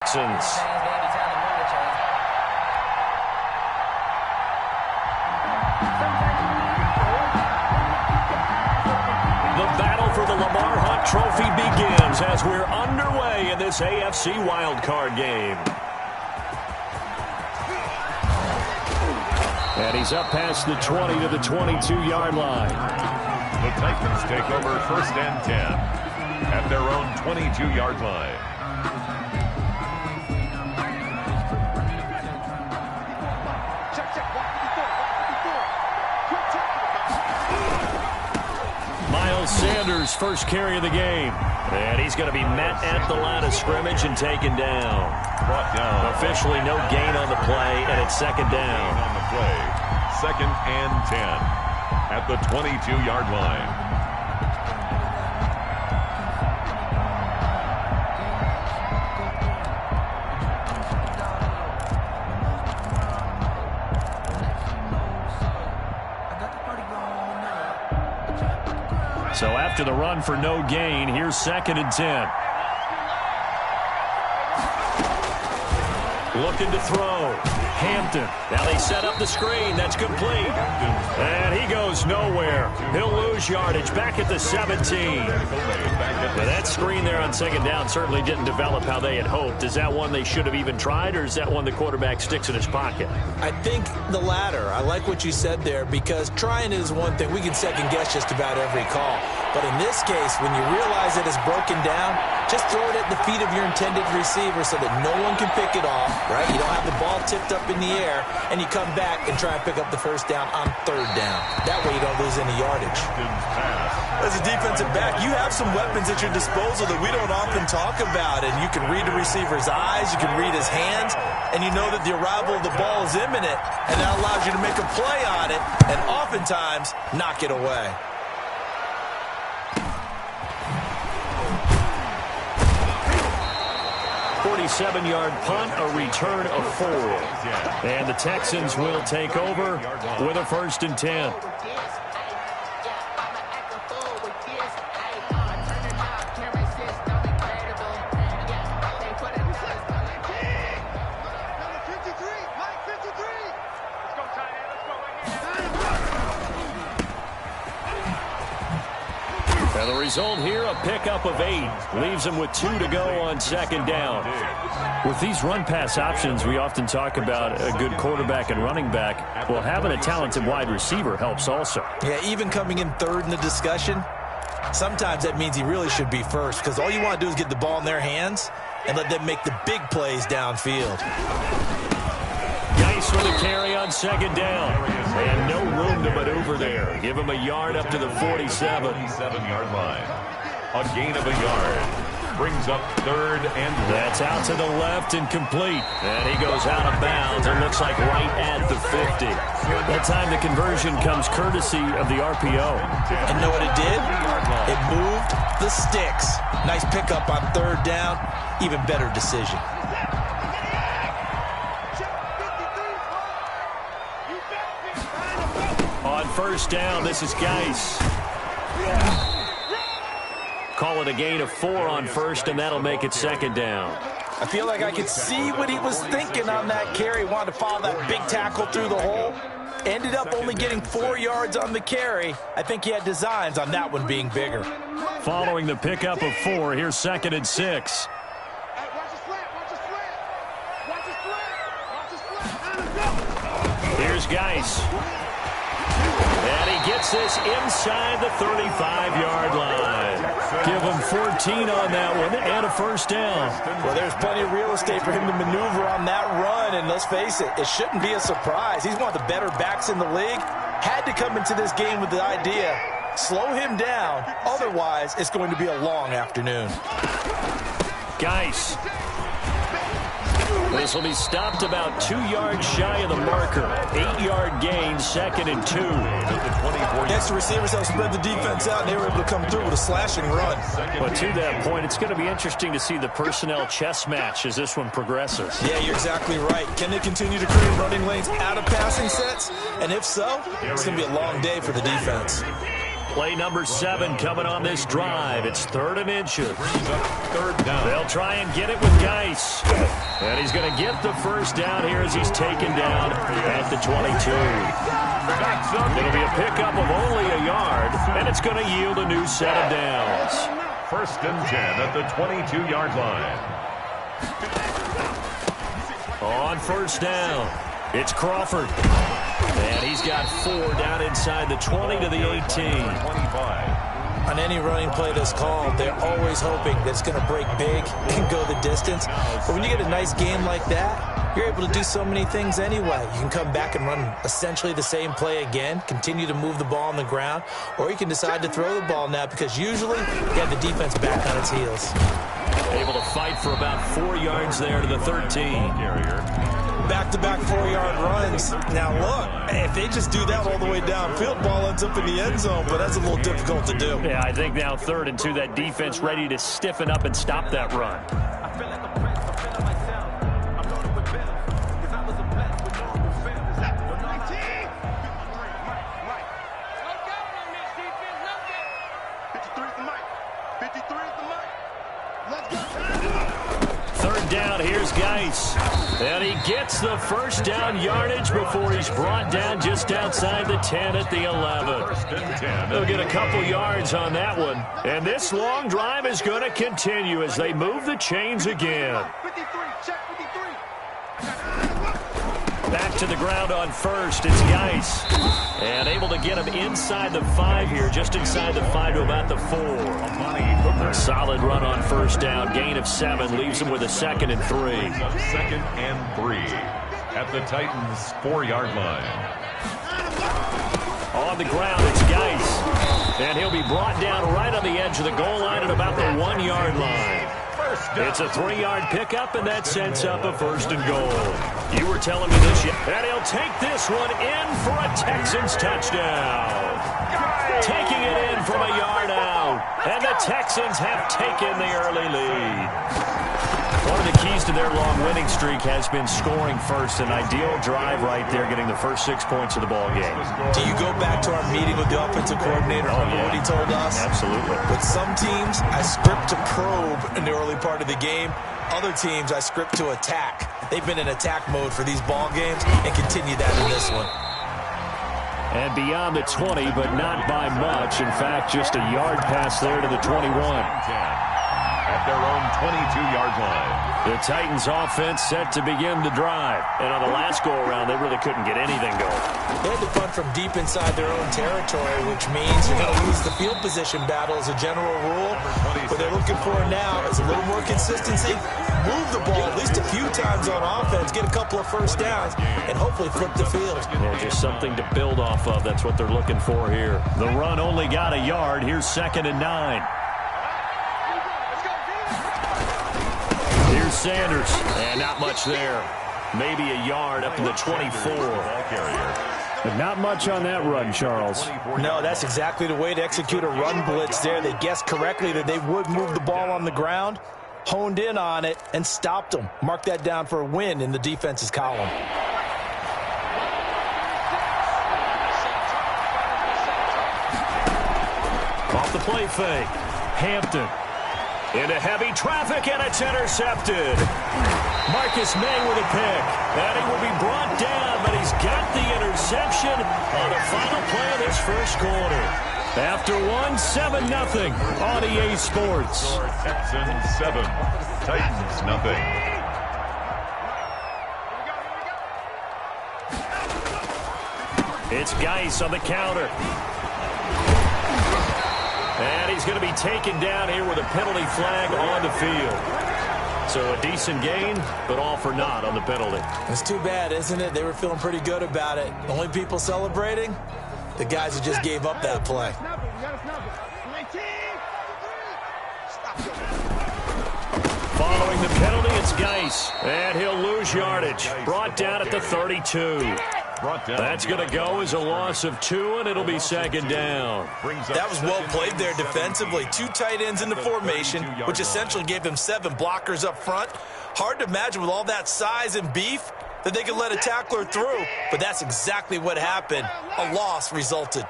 Texans. The battle for the Lamar Hunt Trophy begins as we're underway in this AFC wildcard game. And he's up past the 20 to the 22-yard line. The Titans take over 1st and 10 at their own 22-yard line. Miles Sanders, first carry of the game. And he's going to be met at the line of scrimmage and taken down. Brought down. Officially no gain on the play, and it's second down. On the play. 2nd and 10 at the 22-yard line. So after the run for no gain, here's 2nd and 10. Looking to throw. Hampton. Now they set up the screen. That's complete. And he goes nowhere. He'll lose yardage back at the 17. Now that screen there on 2nd down certainly didn't develop how they had hoped. Is that one they should have even tried, or is that one the quarterback sticks in his pocket? I think the latter. I like what you said there, because trying is one thing. We can second guess just about every call. But in this case, when you realize it is broken down, just throw it at the feet of your intended receiver so that no one can pick it off, right? You don't have the ball tipped up in the air, and you come back and try and pick up the 1st down on 3rd down. That way you don't lose any yardage. As a defensive back, you have some weapons at your disposal that we don't often talk about, and you can read the receiver's eyes, you can read his hands, and you know that the arrival of the ball is imminent, and that allows you to make a play on it, and oftentimes knock it away. 47-yard punt, a return of 4. And the Texans will take over with a 1st and 10. And the result here, a pickup of 8. Leaves them with 2 to go on 2nd down. With these run-pass options, we often talk about a good quarterback and running back. Well, having a talented wide receiver helps also. Yeah, even coming in 3rd in the discussion, sometimes that means he really should be 1st, because all you want to do is get the ball in their hands and let them make the big plays downfield. Geis with a carry on 2nd down. And no room to maneuver there. Give him a yard up to the 47. 47-yard line. A gain of a yard. Brings up 3rd and 1. That's out to the left and complete. And he goes out of bounds. It looks like right at the 50. That time the conversion comes courtesy of the RPO. And know what it did? It moved the sticks. Nice pickup on 3rd down. Even better decision. On 1st down, this is Geis. Call it a gain of 4 on 1st, and that'll make it 2nd down. I feel like I could see what he was thinking on that carry. Wanted to follow that big tackle through the hole. Ended up only getting 4 yards on the carry. I think he had designs on that one being bigger. Following the pickup of 4, here's 2nd and 6. Here's Geis. And he gets this inside the 35-yard line. Give him 14 on that one and a 1st down. Well, there's plenty of real estate for him to maneuver on that run, and let's face it, it shouldn't be a surprise. He's one of the better backs in the league. Had to come into this game with the idea, slow him down, otherwise it's going to be a long afternoon. Geis. This will be stopped about 2 yards shy of the marker. 8-yard gain, 2nd and 2. Yes, the receivers have spread the defense out, and they were able to come through with a slashing run. But to that point, it's going to be interesting to see the personnel chess match as this one progresses. Yeah, you're exactly right. Can they continue to create running lanes out of passing sets? And if so, it's going to be a long day for the defense. Play number 7 coming on this drive. It's 3rd and inches. Third down. They'll try and get it with Geis. And he's going to get the first down here as he's taken down at the 22. It'll be a pickup of only a yard, and it's going to yield a new set of downs. 1st and 10 at the 22-yard line. On 1st down, it's Crawford. And he's got 4 down inside the 20 to the 18. 25. On any running play that's called, they're always hoping that it's going to break big and go the distance. But when you get a nice game like that, you're able to do so many things anyway. You can come back and run essentially the same play again, continue to move the ball on the ground, or you can decide to throw the ball now because usually you have the defense back on its heels. Able to fight for about 4 yards there to the 13. Back-to-back 4-yard runs. Now, look, if they just do that all the way downfield, ball ends up in the end zone, but that's a little difficult to do. Yeah, I think now 3rd and 2, that defense ready to stiffen up and stop that run. Down, here's Geis. And he gets the first down yardage before he's brought down just outside the 10 at the 11. They'll get a couple yards on that one. And this long drive is going to continue as they move the chains again. Back to the ground on 1st, it's Geis. And able to get him inside the 5 here, just inside the 5 to about the 4. A solid run on 1st down, gain of 7, leaves him with a 2nd and 3. 2nd and 3 at the Titans' 4-yard line. On the ground, it's Geis. And he'll be brought down right on the edge of the goal line at about the 1-yard line. It's a 3-yard pickup, and that sets up a 1st and goal. You were telling me this yet. And he'll take this one in for a Texans touchdown. Taking it in from a yard out. And the Texans have taken the early lead. One of the keys to their long winning streak has been scoring first. An ideal drive right there, getting the first 6 points of the ball game. Do you go back to our meeting with the offensive coordinator? Remember what he told us? Absolutely. With some teams, I script to probe in the early part of the game. Other teams, I script to attack. They've been in attack mode for these ball games and continue that in this one. And beyond the 20, but not by much. In fact, just a yard pass there to the 21. At their own 22-yard line. The Titans offense set to begin the drive. And on the last go-around, they really couldn't get anything going. They had to punt from deep inside their own territory, which means you're going to lose the field position battle as a general rule. What they're looking for now is a little more consistency. Move the ball at least a few times on offense, get a couple of 1st downs, and hopefully flip the field. Yeah, just something to build off of. That's what they're looking for here. The run only got a yard. Here's 2nd and 9. Here's Sanders, and not much there. Maybe a yard up to the 24. But not much on that run, Charles. No, that's exactly the way to execute a run blitz there. They guessed correctly that they would move the ball on the ground, honed in on it, and stopped them. Mark that down for a win in the defense's column. Off the play fake. Hampton. Into heavy traffic, and it's intercepted. Marcus May with a pick. And he will be brought down, but he's got the interception on the final play of this first quarter. After 7-0 on EA Sports. Texans 7, Titans nothing. It's Geis on the counter. And he's going to be taken down here with a penalty flag on the field. So a decent gain, but all for naught on the penalty. It's too bad, isn't it? They were feeling pretty good about it. The only people celebrating, the guys who just gave up that play. Following the penalty, it's Geis. And he'll lose yardage. Brought down at the 32. That's going to go as a loss of 2, and it'll be 2nd down. That was well played there defensively. 2 tight ends in the formation, which essentially gave them 7 blockers up front. Hard to imagine with all that size and beef that they could let a tackler through, but that's exactly what happened. A loss resulted.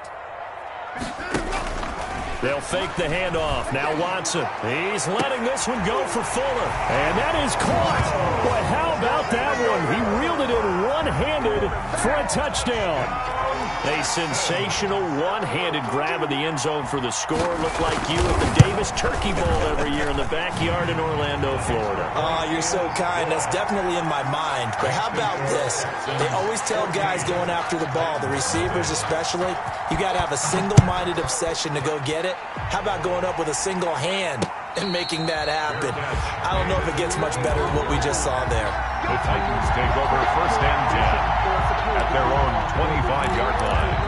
They'll fake the handoff. Now Watson. He's letting this one go for Fuller. And that is caught. Boy, how about that one? He reeled it in one-handed for a touchdown. A sensational one-handed grab in the end zone for the score. Looked like you at the Davis Turkey Bowl every year in the backyard in Orlando, Florida. Oh, you're so kind. That's definitely in my mind. But how about this? They always tell guys going after the ball, the receivers especially, you got to have a single-minded obsession to go get it. How about going up with a single hand and making that happen? I don't know if it gets much better than what we just saw there. The Titans take over 1st and 10 at their own 25-yard line.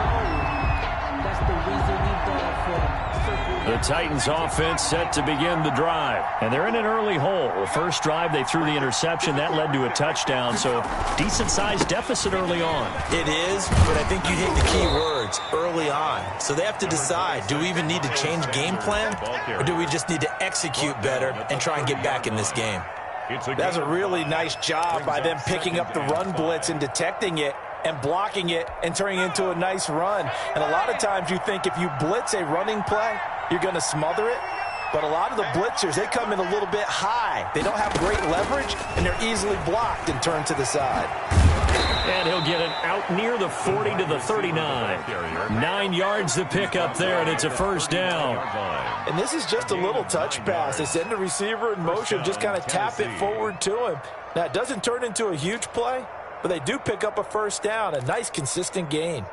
The Titans offense set to begin the drive. And they're in an early hole. The first drive, they threw the interception. That led to a touchdown. So decent-sized deficit early on. It is, but I think you hit the key words, early on. So they have to decide, do we even need to change game plan? Or do we just need to execute better and try and get back in this game? That's a really nice job by them picking up the run blitz and detecting it and blocking it and turning it into a nice run. And a lot of times you think if you blitz a running play, you're going to smother it. But a lot of the blitzers, they come in a little bit high. They don't have great leverage, and they're easily blocked and turned to the side. And he'll get it out near the 40 to the 39. 9 yards to pick up there, and it's a first down. And this is just a little touch pass. They send the receiver in motion, just kind of tap it forward to him. Now, it doesn't turn into a huge play, but they do pick up a first down, a nice, consistent gain.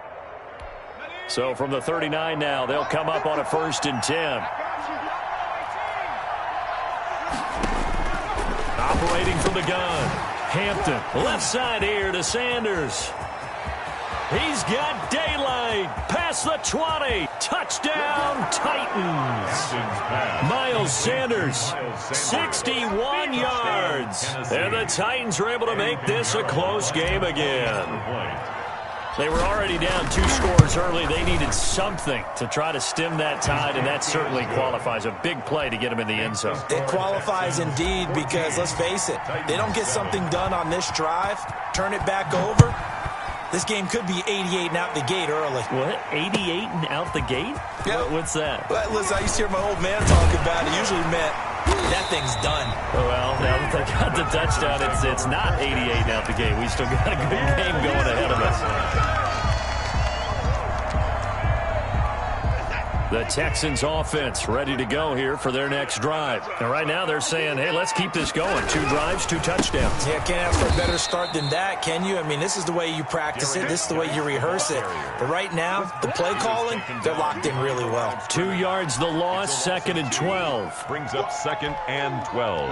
So from the 39 now, they'll come up on a 1st and 10. Operating from the gun, Hampton. Left side here to Sanders. He's got daylight. Past the 20. Touchdown, Titans. Miles Sanders, 61 yards. And the Titans were able to make this a close game again. They were already down 2 scores early. They needed something to try to stem that tide, and that certainly qualifies. A big play to get them in the end zone. It qualifies indeed because, let's face it, they don't get something done on this drive, turn it back over, this game could be 88 and out the gate early. What? 88 and out the gate? Yeah. What's that? Well, listen, I used to hear my old man talk about it. Usually meant that thing's done. Well, now that they got the touchdown, it's not 88 and out the gate. We still got a good game going ahead of us. The Texans offense ready to go here for their next drive. And right now they're saying, hey, let's keep this going. 2 drives, 2 touchdowns. Yeah, can't ask for a better start than that, can you? I mean, this is the way you practice it. This is the way you rehearse it. But right now, the play calling, they're locked in really well. 2 yards the loss, 2nd and 12. Brings up 2nd and 12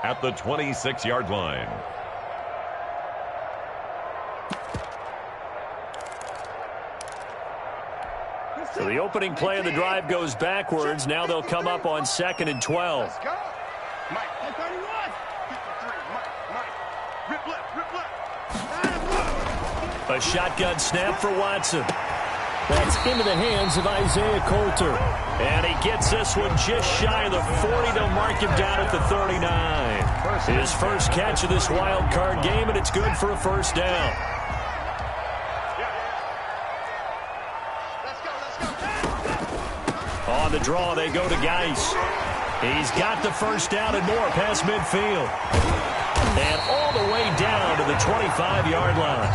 at the 26-yard line. So the opening play of the drive goes backwards. Now they'll come up on 2nd and 12. A shotgun snap for Watson. That's into the hands of Isaiah Coulter. And he gets this one just shy of the 40. They'll mark him down at the 39. His first catch of this wild card game, and it's good for a first down. On the draw, they go to Geis. He's got the first down and more past midfield. And all the way down to the 25-yard line.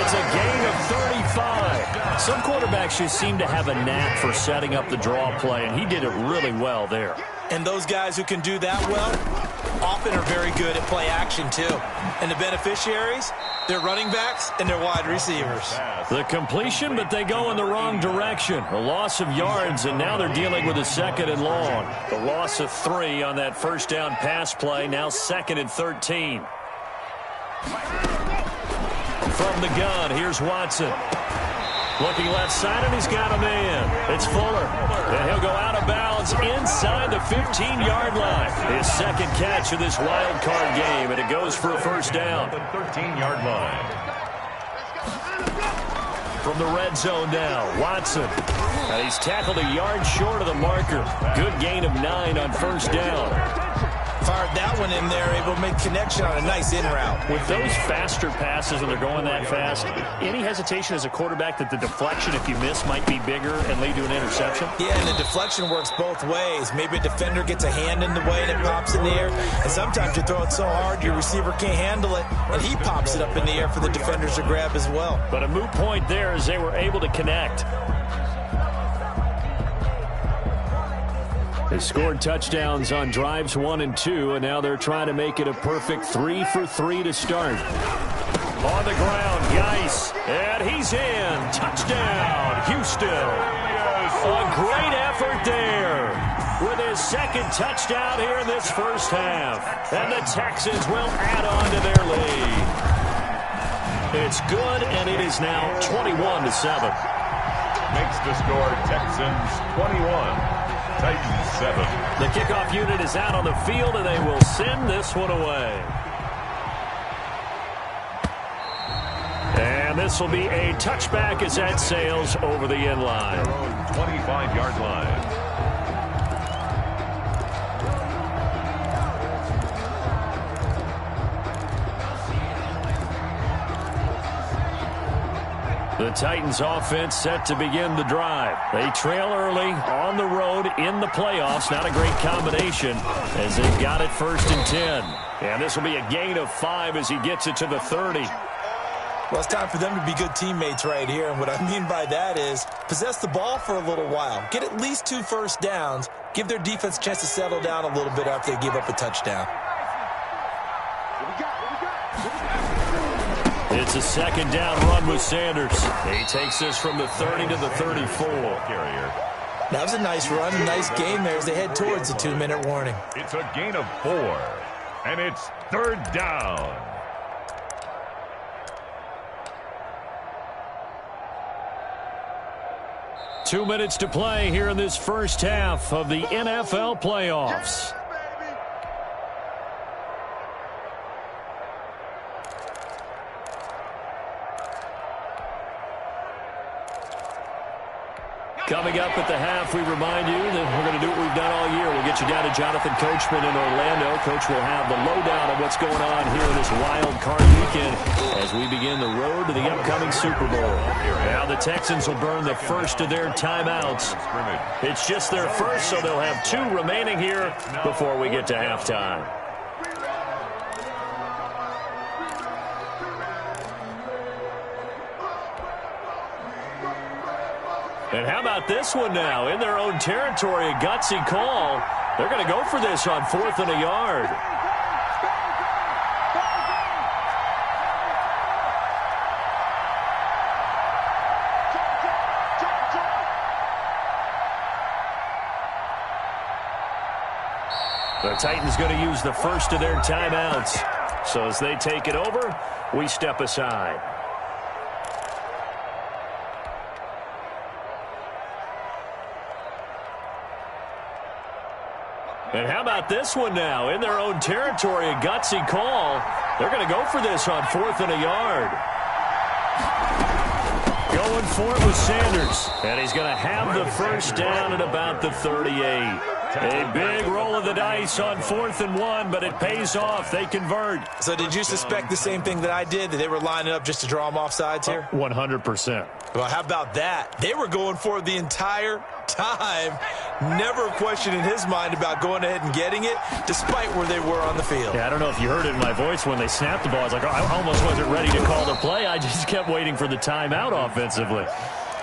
It's a gain of 35. Some quarterbacks just seem to have a knack for setting up the draw play, and he did it really well there. And those guys who can do that well often are very good at play action, too. And the beneficiaries, they're running backs and they're wide receivers. The completion, but they go in the wrong direction. A loss of yards, and now they're dealing with a 2nd and long. The loss of 3 on that first down pass play, now 2nd and 13. From the gun, here's Watson. Looking left side, and he's got a man. It's Fuller. And he'll go out of bounds inside the 15-yard line. His 2nd catch of this wild card game, and it goes for a first down. The 13-yard line. From the red zone now, Watson. And he's tackled a yard short of the marker. Good gain of 9 on first down. Fired that one in there, able to make connection on a nice in route. With those faster passes when they're going that fast, any hesitation as a quarterback that the deflection, if you miss, might be bigger and lead to an interception? Yeah, and the deflection works both ways. Maybe a defender gets a hand in the way and it pops in the air. And sometimes you throw it so hard your receiver can't handle it, and he pops it up in the air for the defenders to grab as well. But a moot point there as they were able to connect. They scored touchdowns on drives 1 and 2, and now they're trying to make it a perfect 3 for 3 to start. On the ground, Geis, and he's in. Touchdown, Houston. A great effort there with his second touchdown here in this first half. And the Texans will add on to their lead. It's good, and it is now 21-7. Makes the score Texans 21. Titans 7. The kickoff unit is out on the field, and they will send this one away. And this will be a touchback as that sails over the end line. 25-yard line. The Titans offense set to begin the drive. They trail early on the road in the playoffs. Not a great combination as they've got it 1st and 10. And this will be a gain of 5 as he gets it to the 30. Well, it's time for them to be good teammates right here. And what I mean by that is possess the ball for a little while. Get at least 2 first downs. Give their defense a chance to settle down a little bit after they give up a touchdown. It's a 2nd down run with Sanders. He takes this from the 30 to the 34. Carrier. That was a nice run, a nice game there as they head towards the 2-minute warning. It's a gain of 4, and it's 3rd down. Two minutes to play here in this first half of the NFL playoffs. Coming up at the half, we remind you that we're going to do what we've done all year. We'll get you down to Jonathan Coachman in Orlando. Coach will have the lowdown of what's going on here in this wild card weekend as we begin the road to the upcoming Super Bowl. Now the Texans will burn the first of their timeouts. It's just their first, so they'll have 2 remaining here before we get to halftime. And how about this one now? In their own territory, a gutsy call. They're going to go for this on 4th and a yard. The Titans going to use the first of their timeouts. So as they take it over, we step aside. And how about this one now? In their own territory, a gutsy call. They're going to go for this on 4th and a yard. Going for it with Sanders. And he's going to have the first down at about the 38. A big roll of the dice on 4th and 1, but it pays off. They convert. So did you suspect the same thing that I did, that they were lining up just to draw them off sides here? 100%. Well, how about that? They were going for it the entire time. Never a question in his mind about going ahead and getting it, despite where they were on the field. Yeah, I don't know if you heard it in my voice when they snapped the ball. I was like, I almost wasn't ready to call the play. I just kept waiting for the timeout offensively.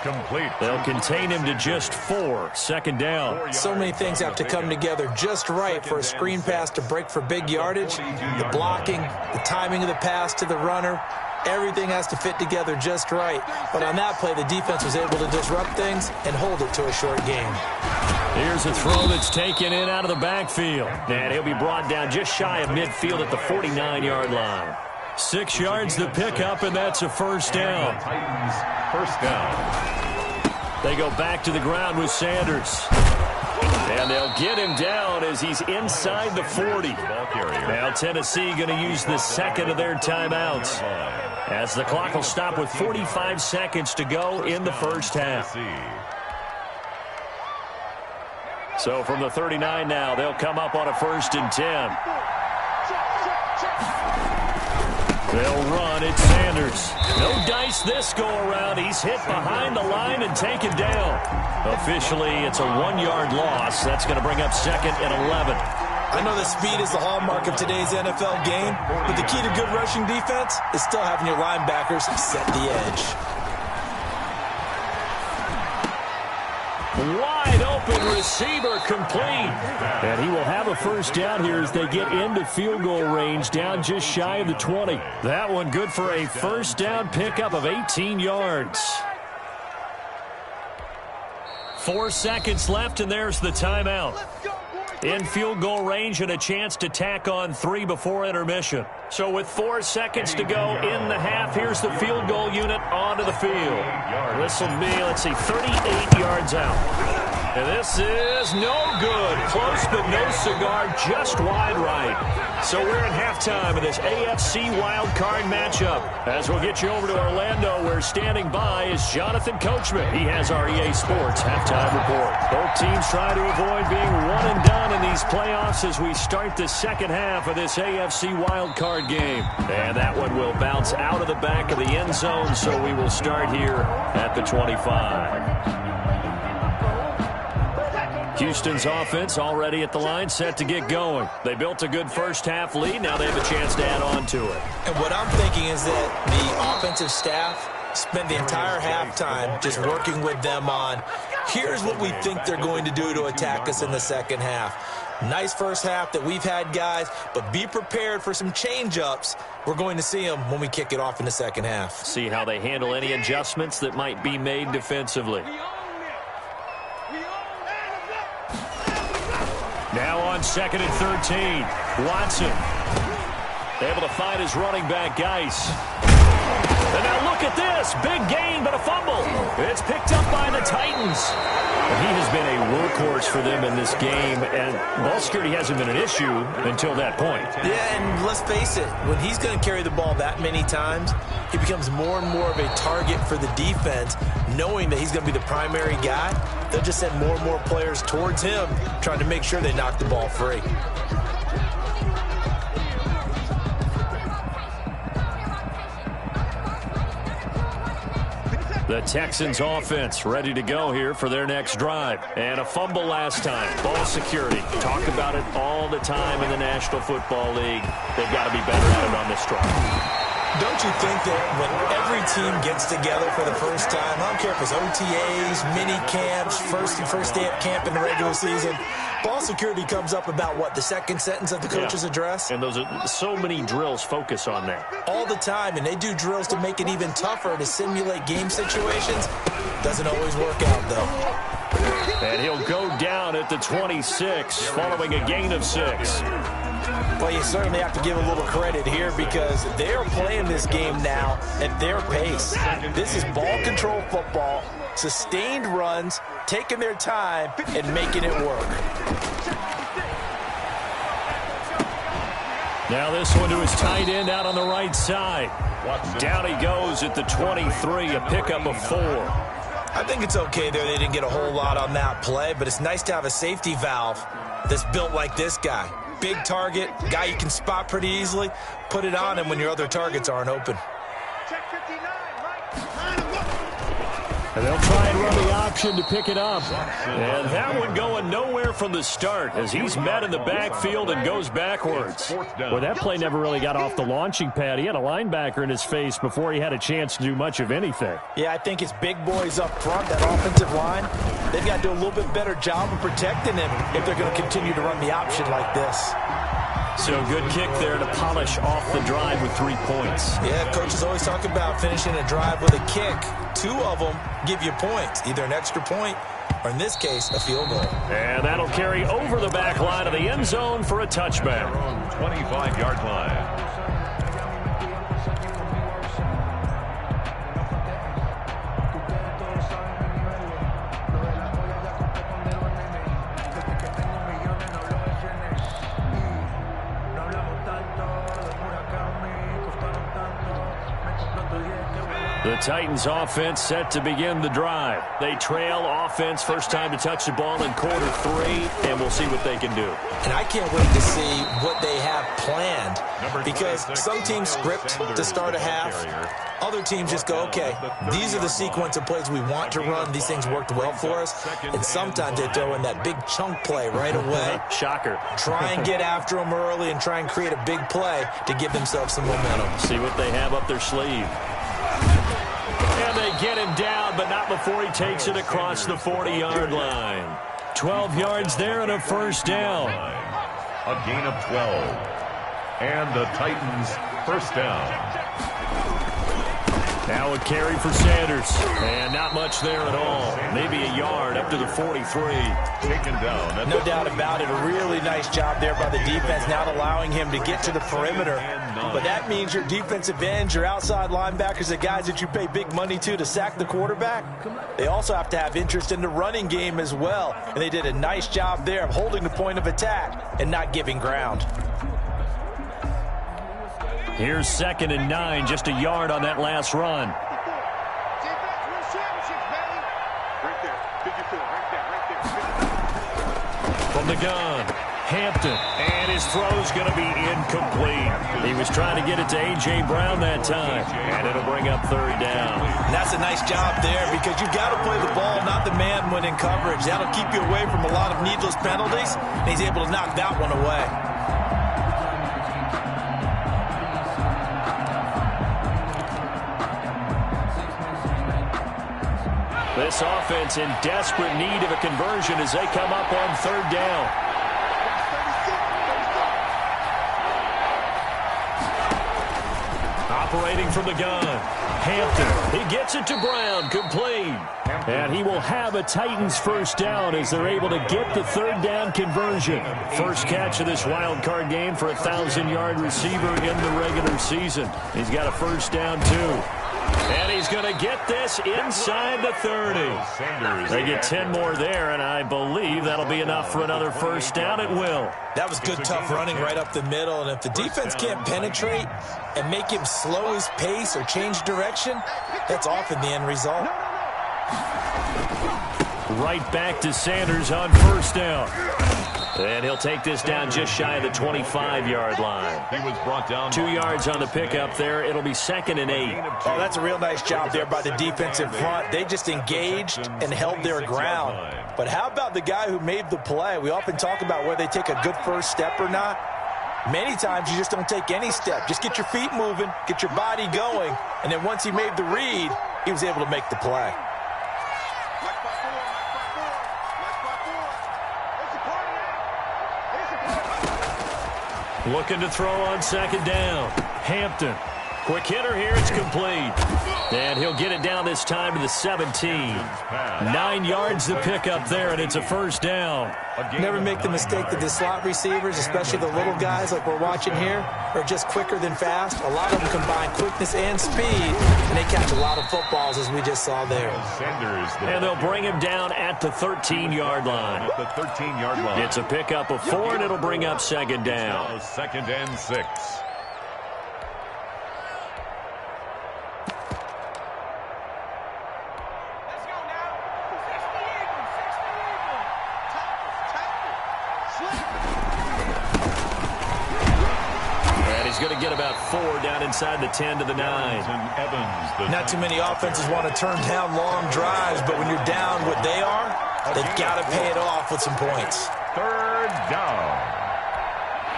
Complete. They'll contain him to just 4. 2nd down. So many things have to come together just right for a screen pass to break for big yardage. The blocking, the timing of the pass to the runner, everything has to fit together just right. But on that play, the defense was able to disrupt things and hold it to a short game. Here's a throw that's taken in out of the backfield. And he'll be brought down just shy of midfield at the 49-yard line. 6 yards the pickup, and that's a first down. Titans, first down. They go back to the ground with Sanders. And they'll get him down as he's inside the 40. Now Tennessee going to use the second of their timeouts, as the clock will stop with 45 seconds to go in the first half. So from the 39 now, they'll come up on a 1st and 10. They'll run. It's Sanders. No dice this go-around. He's hit behind the line and taken down. Officially, it's a 1-yard loss. That's going to bring up 2nd and 11. I know that speed is the hallmark of today's NFL game, but the key to good rushing defense is still having your linebackers set the edge. Wide open receiver complete. And he will have a first down here as they get into field goal range, down just shy of the 20. That one good for a first down pickup of 18 yards. 4 seconds left, and there's the timeout. In field goal range and a chance to tack on 3 before intermission. So with 4 seconds to go in the half, here's the field goal unit onto the field. This will be, 38 yards out. And this is no good. Close but no cigar, just wide right. So we're at halftime of this AFC wildcard matchup. As we'll get you over to Orlando, where standing by is Jonathan Coachman. He has our EA Sports halftime report. Both teams try to avoid being one and done in these playoffs as we start the second half of this AFC wildcard game. And that one will bounce out of the back of the end zone, so we will start here at the 25. Houston's offense already at the line, set to get going. They built a good first-half lead. Now they have a chance to add on to it. And what I'm thinking is that the offensive staff spent the entire halftime just working with them on, here's what we think they're going to do to attack us in the second half. Nice first half that we've had, guys, but be prepared for some change-ups. We're going to see them when we kick it off in the second half. See how they handle any adjustments that might be made defensively. Now on 2nd and 13, Watson able to find his running back, Geis. And now look at this, big gain but a fumble. It's picked up by the Titans. And he has been a workhorse for them in this game, and ball security hasn't been an issue until that point. Yeah, and let's face it, when he's going to carry the ball that many times, he becomes more and more of a target for the defense, knowing that he's going to be the primary guy. They'll just send more and more players towards him, trying to make sure they knock the ball free. The Texans offense ready to go here for their next drive. And a fumble last time. Ball security. Talk about it all the time in the National Football League. They've got to be better at it on this drive. Don't you think that when every team gets together for the first time, I don't care if it's OTAs, mini camps, first day at camp in the regular season, ball security comes up about what, the second sentence of the coach's address? And those are so many drills focus on that. All the time, and they do drills to make it even tougher to simulate game situations. Doesn't always work out, though. And he'll go down at the 26 following a gain of 6. Well, you certainly have to give a little credit here because they're playing this game now at their pace. This is ball control football, sustained runs, taking their time, and making it work. Now this one to his tight end out on the right side. Down he goes at the 23, a pickup of 4. I think it's okay there. They didn't get a whole lot on that play, but it's nice to have a safety valve that's built like this guy. Big target, guy you can spot pretty easily. Put it on him when your other targets aren't open. And they'll try and run the option to pick it up. And that one going nowhere from the start as he's met in the backfield and goes backwards. Well, that play never really got off the launching pad. He had a linebacker in his face before he had a chance to do much of anything. Yeah, I think it's big boys up front, that offensive line. They've got to do a little bit better job of protecting him if they're going to continue to run the option like this. So good kick there to polish off the drive with 3 points. Yeah, coaches always talk about finishing a drive with a kick. 2 of them give you points, either an extra point or, in this case, a field goal. And that'll carry over the back line of the end zone for a touchback. 25-yard line. The Titans offense set to begin the drive. They trail offense first time to touch the ball in quarter 3, and we'll see what they can do. And I can't wait to see what they have planned, because some teams script to start a half. Other teams just go, okay, these are the sequence of plays we want to run. These things worked well for us. And sometimes they throw in that big chunk play right away. Shocker. Try and get after them early and try and create a big play to give themselves some momentum. See what they have up their sleeve. And they get him down, but not before he takes it across the 40-yard line. 12 yards there and a first down. A gain of 12. And the Titans first down. Now a carry for Sanders. And not much there at all. Maybe a yard up to the 43. Taken down. No doubt about it. A really nice job there by the defense, not allowing him to get to the perimeter. But that means your defensive ends, your outside linebackers, the guys that you pay big money to sack the quarterback, they also have to have interest in the running game as well. And they did a nice job there of holding the point of attack and not giving ground. Here's 2nd and 9, just a yard on that last run. From the gun, Hampton, and his throw's going to be incomplete. He was trying to get it to A.J. Brown that time, and it'll bring up 3rd down. And that's a nice job there, because you've got to play the ball, not the man when in coverage. That'll keep you away from a lot of needless penalties, and he's able to knock that one away. This offense in desperate need of a conversion as they come up on 3rd down. Operating from the gun, Hampton. He gets it to Brown, complete. And he will have a Titans first down as they're able to get the 3rd down conversion. First catch of this wild card game for a 1,000-yard receiver in the regular season. He's got a first down, too. And he's going to get this inside the 30. They get 10 more there, and I believe that'll be enough for another first down. It will. That was good, tough running right up the middle. And if the defense can't penetrate and make him slow his pace or change direction, that's often the end result. Right back to Sanders on first down. And he'll take this down just shy of the 25-yard line. He was brought down 2 yards on the pickup there. It'll be 2nd and 8. Oh, that's a real nice job there by the defensive front. They just engaged and held their ground. But how about the guy who made the play? We often talk about whether they take a good first step or not. Many times you just don't take any step. Just get your feet moving, get your body going, and then once he made the read, he was able to make the play. Looking to throw on 2nd down. Hampton. Quick hitter here. It's complete. And he'll get it down this time to the 17. 9 yards to pick up there, and it's a first down. Never make the mistake that the slot receivers, especially the little guys like we're watching here, are just quicker than fast. A lot of them combine quickness and speed, and they catch a lot of footballs, as we just saw there. And they'll bring him down at the 13-yard line. The 13-yard line. It's a pickup of 4, and it'll bring up 2nd down. 2nd and 6. Going to get about 4 down inside the 10 to the 9. Not too many offenses want to turn down long drives, but when you're down what they are, they've got to pay it off with some points. 3rd down.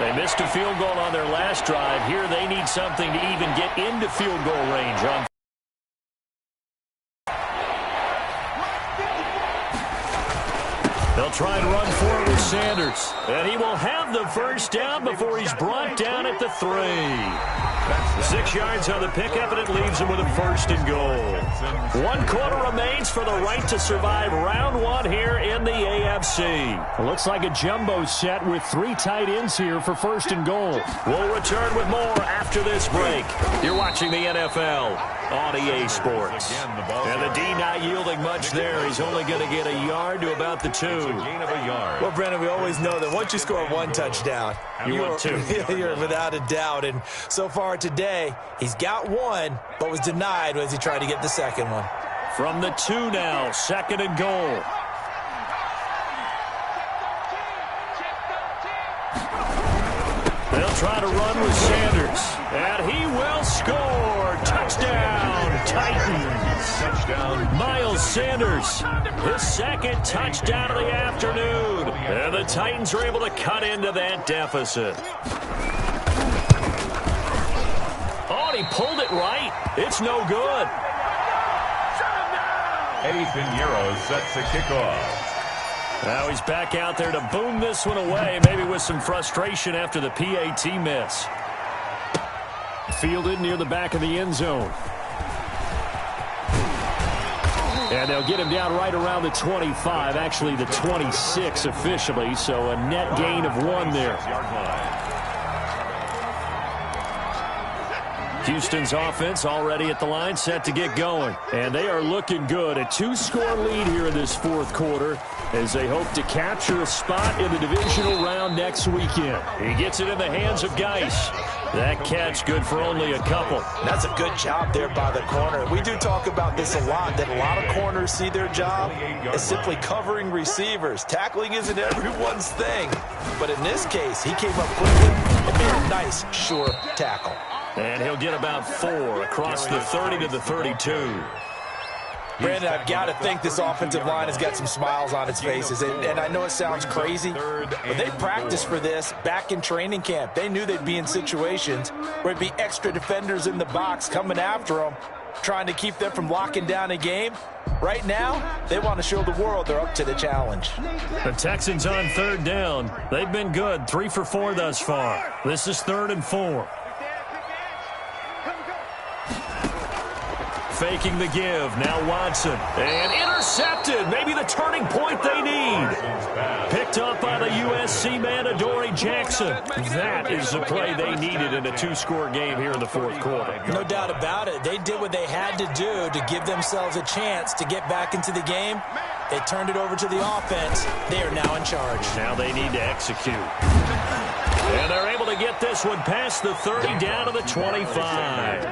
They missed a field goal on their last drive. Here they need something to even get into field goal range. They'll try and run for it with Sanders. And he will have the first down before he's brought down at the 3. 6 yards on the pickup, and it leaves him with a 1st and goal. 1 quarter remains for the right to survive round 1 here in the AFC. It looks like a jumbo set with 3 tight ends here for 1st and goal. We'll return with more after this break. You're watching the NFL on EA Sports. And the D not yielding much there. He's only going to get a yard to about the 2. Gain of a yard. Well, Brent, Brandon, we always know that once you score one touchdown, you want two. You're without a doubt. And so far today, he's got one, but was denied as he tried to get the second one. From the 2 now, 2nd and goal. They'll try to run with Sanders, and he will score. Touchdown, Titans. Touchdown. Miles Sanders, his 2nd touchdown of the afternoon. And the Titans are able to cut into that deficit. Oh, and he pulled it right. It's no good. Eddie Pinheiro sets the kickoff. Now he's back out there to boom this one away, maybe with some frustration after the PAT miss. Fielded near the back of the end zone. And they'll get him down right around the 25, actually the 26 officially, so a net gain of 1 there. Houston's offense already at the line, set to get going. And they are looking good. A 2-score lead here in this 4th quarter as they hope to capture a spot in the divisional round next weekend. He gets it in the hands of Geis. That catch good for only a couple. That's a good job there by the corner. We do talk about this a lot, that a lot of corners see their job as simply covering receivers. Tackling isn't everyone's thing. But in this case, he came up quickly and made a nice, sure tackle. And he'll get about 4 across the 30 to the 32. Brandon, I've got to think this offensive line has got some smiles on its faces. And I know it sounds crazy, but they practiced for this back in training camp. They knew they'd be in situations where it'd be extra defenders in the box coming after them, trying to keep them from locking down a game. Right now, they want to show the world they're up to the challenge. The Texans on 3rd down. They've been good, 3 for 4 thus far. This is 3rd and 4. Faking the give. Now Watson. And intercepted. Maybe the turning point they need. Picked up by the USC man, Adoree Jackson. That is the play they needed in a 2-score game here in the 4th quarter. No doubt about it. They did what they had to do to give themselves a chance to get back into the game. They turned it over to the offense. They are now in charge. Now they need to execute. And they're able to get this one past the 30 down to the 25.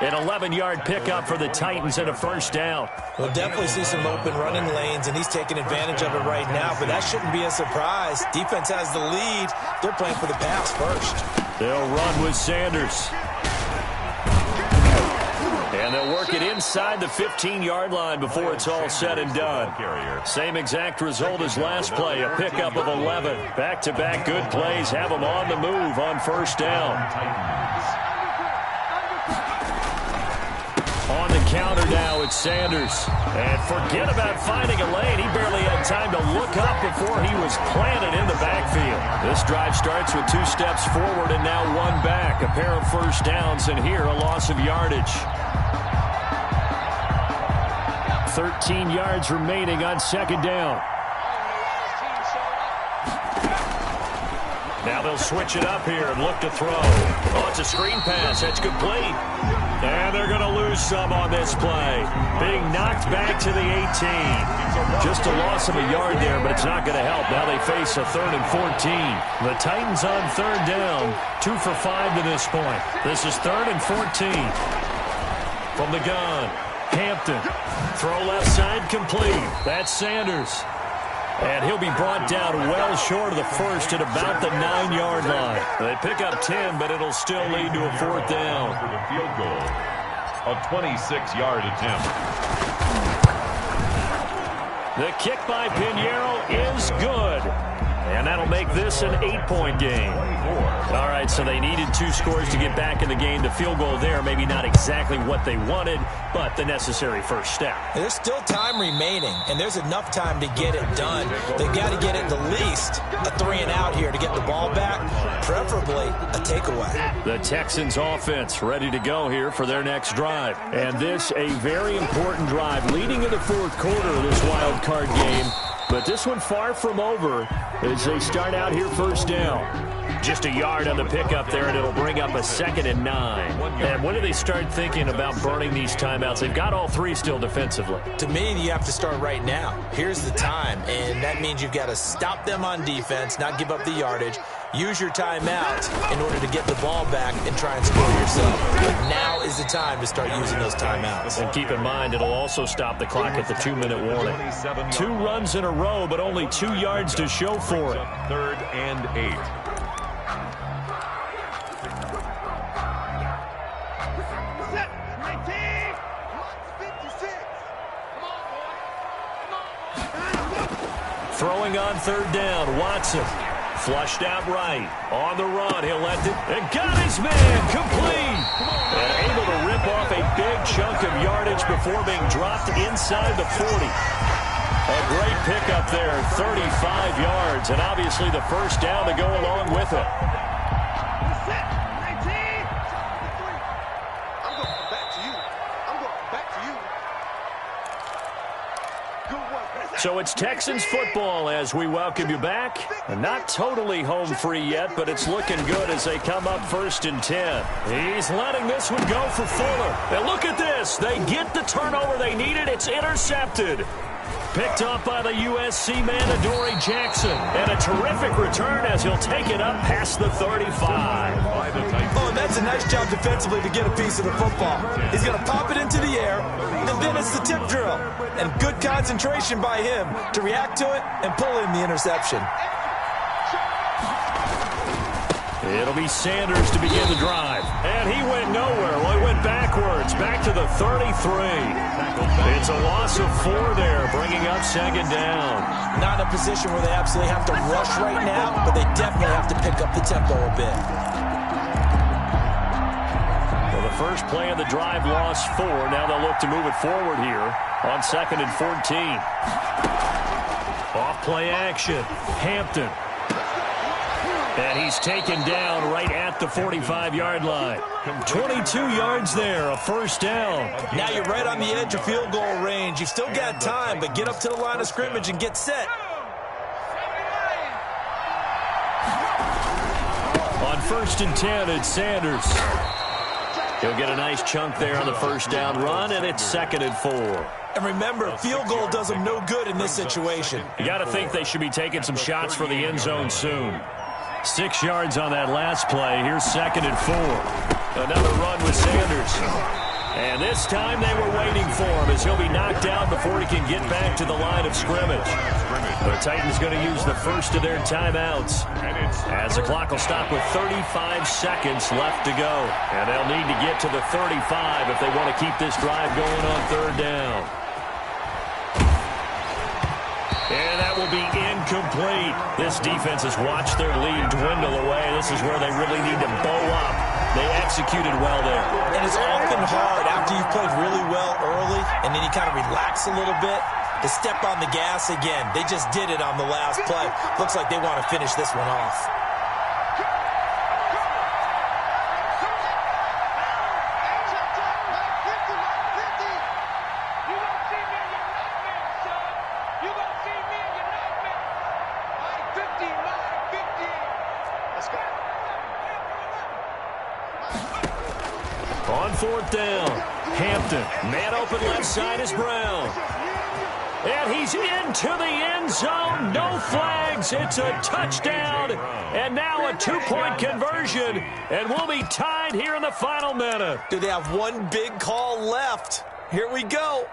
An 11-yard pickup for the Titans and a 1st down. We'll definitely see some open running lanes, and he's taking advantage of it right now, but that shouldn't be a surprise. Defense has the lead. They're playing for the pass first. They'll run with Sanders. And they'll work it inside the 15-yard line before it's all said and done. Same exact result as last play, a pickup of 11. Back-to-back good plays have them on the move on 1st down. On the counter now, it's Sanders. And forget about finding a lane. He barely had time to look up before he was planted in the backfield. This drive starts with 2 steps forward and now 1 back. A pair of 1st downs, and here a loss of yardage. 13 yards remaining on 2nd down. Now they'll switch it up here and look to throw. Oh, it's a screen pass. That's complete. And they're going to lose some on this play. Being knocked back to the 18. Just a loss of a yard there, but it's not going to help. Now they face a 3rd and 14. The Titans on 3rd down. 2 for 5 to this point. This is 3rd and 14. From the gun, Hampton. Throw left side complete. That's Sanders. And he'll be brought down well short of the 1st at about the 9-yard line. They pick up 10, but it'll still lead to a 4th down. For the field goal, a 26-yard attempt. The kick by Pinheiro is good. And that'll make this an 8-point game. All right, so they needed 2 scores to get back in the game. The field goal there, maybe not exactly what they wanted, but the necessary 1st step. There's still time remaining, and there's enough time to get it done. They've got to get at the least a 3-and-out here to get the ball back, preferably a takeaway. The Texans offense ready to go here for their next drive. And this a very important drive leading in the 4th quarter of this wild card game. But this one far from over as they start out here 1st down. Just a yard on the pickup there, and it'll bring up a 2nd and 9. And when do they start thinking about burning these timeouts? They've got all 3 still defensively. To me, you have to start right now. Here's the time, and that means you've got to stop them on defense, not give up the yardage, use your timeout in order to get the ball back and try and score yourself. But now is the time to start using those timeouts. And keep in mind, it'll also stop the clock at the 2-minute warning. 2 runs in a row, but only 2 yards to show for it. 3rd and 8. Throwing on 3rd down, Watson. Flushed out right. On the run, he'll let it. And got his man complete. And able to rip off a big chunk of yardage before being dropped inside the 40. A great pickup there, 35 yards. And obviously the first down to go along with it. So it's Texans football as we welcome you back. Not totally home free yet, but it's looking good as they come up 1st and 10. He's letting this one go for Fuller. And look at this. They get the turnover they needed. It's intercepted. Picked off by the USC man, Adoree Jackson. And a terrific return as he'll take it up past the 35. Oh, and that's a nice job defensively to get a piece of the football. He's going to pop it into the air, and then it's the tip drill. And good concentration by him to react to it and pull in the interception. It'll be Sanders to begin the drive. And he went nowhere. Well, he went backwards, back to the 33. It's a loss of 4 there, bringing up 2nd down. Not in a position where they absolutely have to rush right now, but they definitely have to pick up the tempo a bit. Well, the first play of the drive lost 4. Now they'll look to move it forward here on 2nd and 14. Off play action. Hampton. And he's taken down right at the 45-yard line. 22 yards there, a first down. Now you're right on the edge of field goal range. You've still got time, but get up to the line of scrimmage and get set. On 1st and 10, it's Sanders. He'll get a nice chunk there on the first down run, and it's 2nd and 4. And remember, field goal does them no good in this situation. You got to think they should be taking some shots for the end zone soon. 6 yards on that last play. Here's 2nd and 4. Another run with Sanders. And this time they were waiting for him as he'll be knocked down before he can get back to the line of scrimmage. The Titans going to use the first of their timeouts as the clock will stop with 35 seconds left to go. And they'll need to get to the 35 if they want to keep this drive going on 3rd down. And that will be incomplete. This defense has watched their lead dwindle away. This is where they really need to bow up. They executed well there. And it's often hard after you've played really well early and then you kind of relax a little bit to step on the gas again. They just did it on the last play. Looks like they want to finish this one off. On 4th down, Hampton. Man open left side is Brown. And he's into the end zone. No flags. It's a touchdown. And now a 2-point conversion. And we'll be tied here in the final minute. Do they have one big call left? Here we go.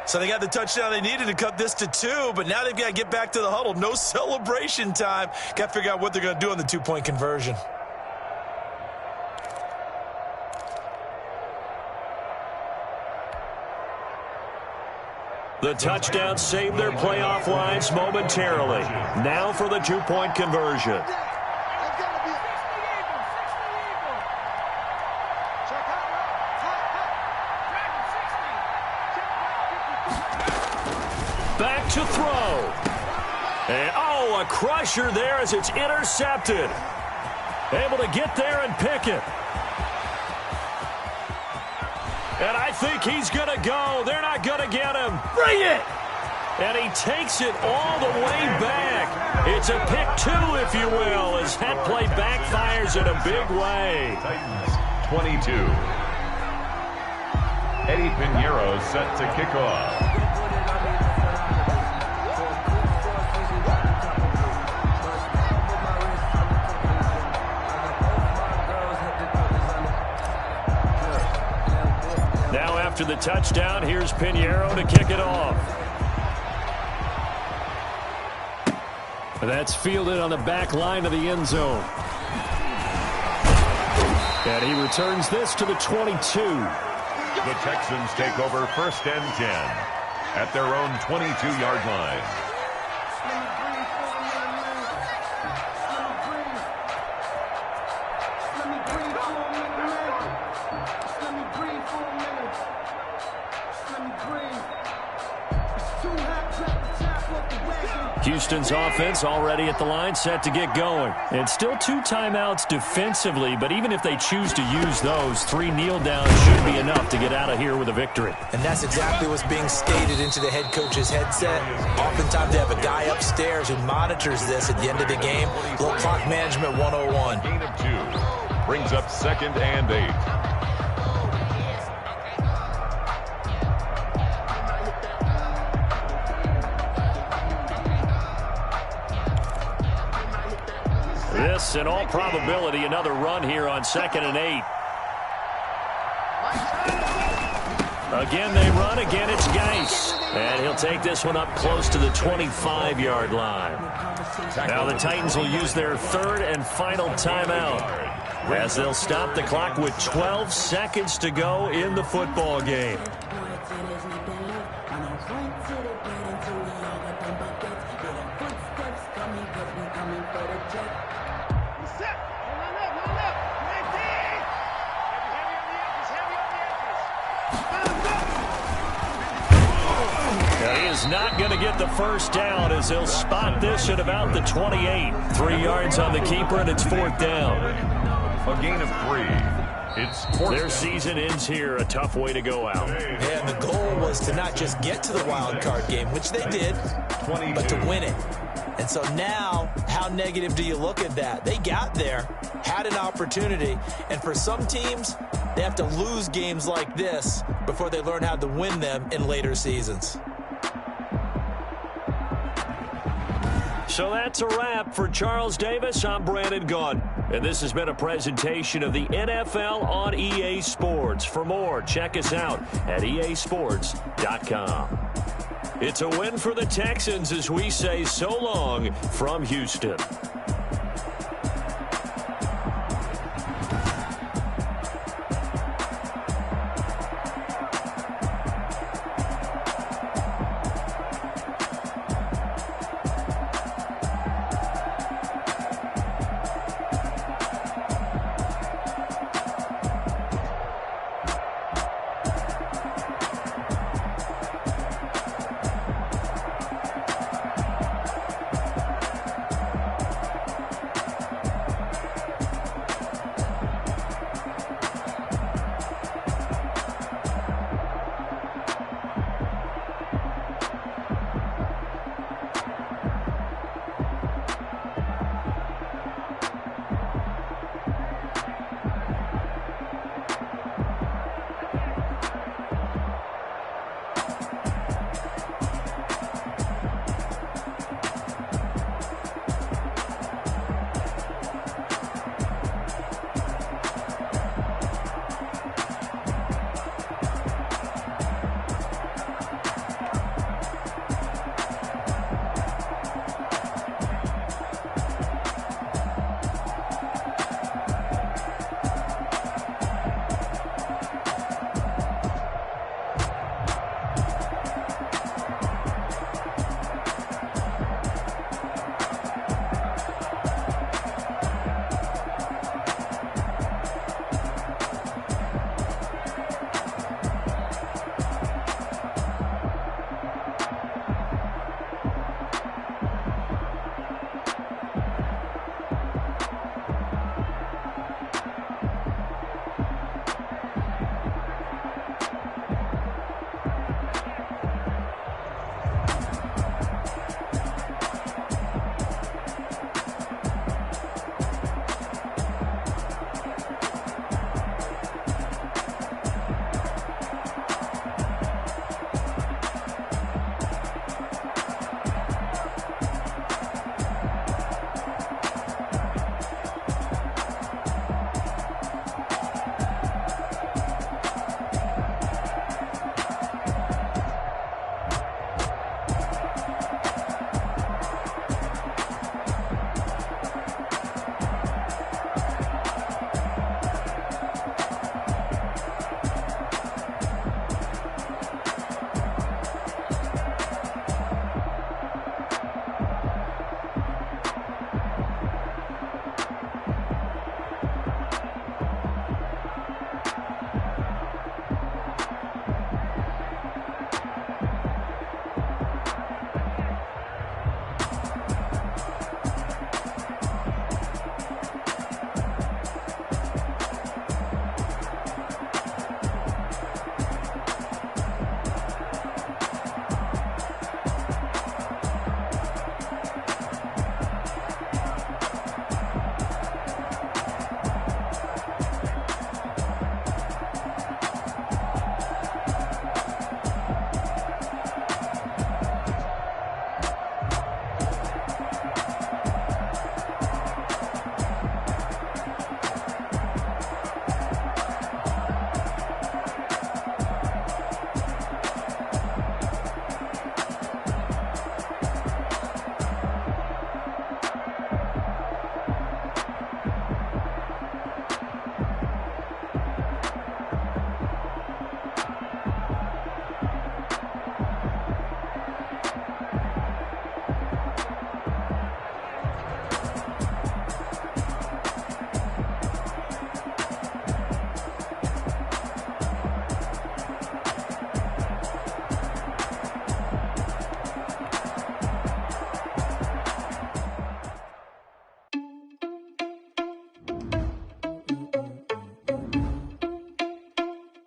So they got the touchdown they needed to cut this to 2, but now they've got to get back to the huddle. No celebration time. Got to figure out what they're going to do on the 2-point conversion. The touchdown saved their playoff lines momentarily. Now for the 2-point conversion. Back to throw. And, oh, a crusher there as it's intercepted. Able to get there and pick it. And I think he's going to go. They're not going to get him. Bring it! And he takes it all the way back. It's a pick two, if you will, as that play backfires in a big way. Titans 22. Eddie Pinheiro set to kick off. Now after the touchdown, here's Pinheiro to kick it off. That's fielded on the back line of the end zone. And he returns this to the 22. The Texans take over 1st and 10 at their own 22-yard line. Houston's offense already at the line, set to get going. And still 2 timeouts defensively, but even if they choose to use those, 3 kneel downs should be enough to get out of here with a victory. And that's exactly what's being stated into the head coach's headset. Oftentimes they have a guy upstairs who monitors this at the end of the game. Little clock management 101. Gain of 2 brings up 2nd and 8. This, in all probability, another run here on 2nd and 8. Again, they run. Again, it's Geis. And he'll take this one up close to the 25-yard line. Now the Titans will use their 3rd and final timeout, as they'll stop the clock with 12 seconds to go in the football game. Not going to get the first down, as he'll spot this at about the 28. 3 yards on the keeper, and it's 4th down. A gain of 3. It's 4th Their down. season ends here. A tough way to go out. And the goal was to not just get to the wild card game, which they did, but to win it. And so now, how negative do you look at that? They got there, had an opportunity, and for some teams, they have to lose games like this before they learn how to win them in later seasons. So that's a wrap for Charles Davis. I'm Brandon Gaudin, and this has been a presentation of the NFL on EA Sports. For more, check us out at easports.com. It's a win for the Texans as we say so long from Houston.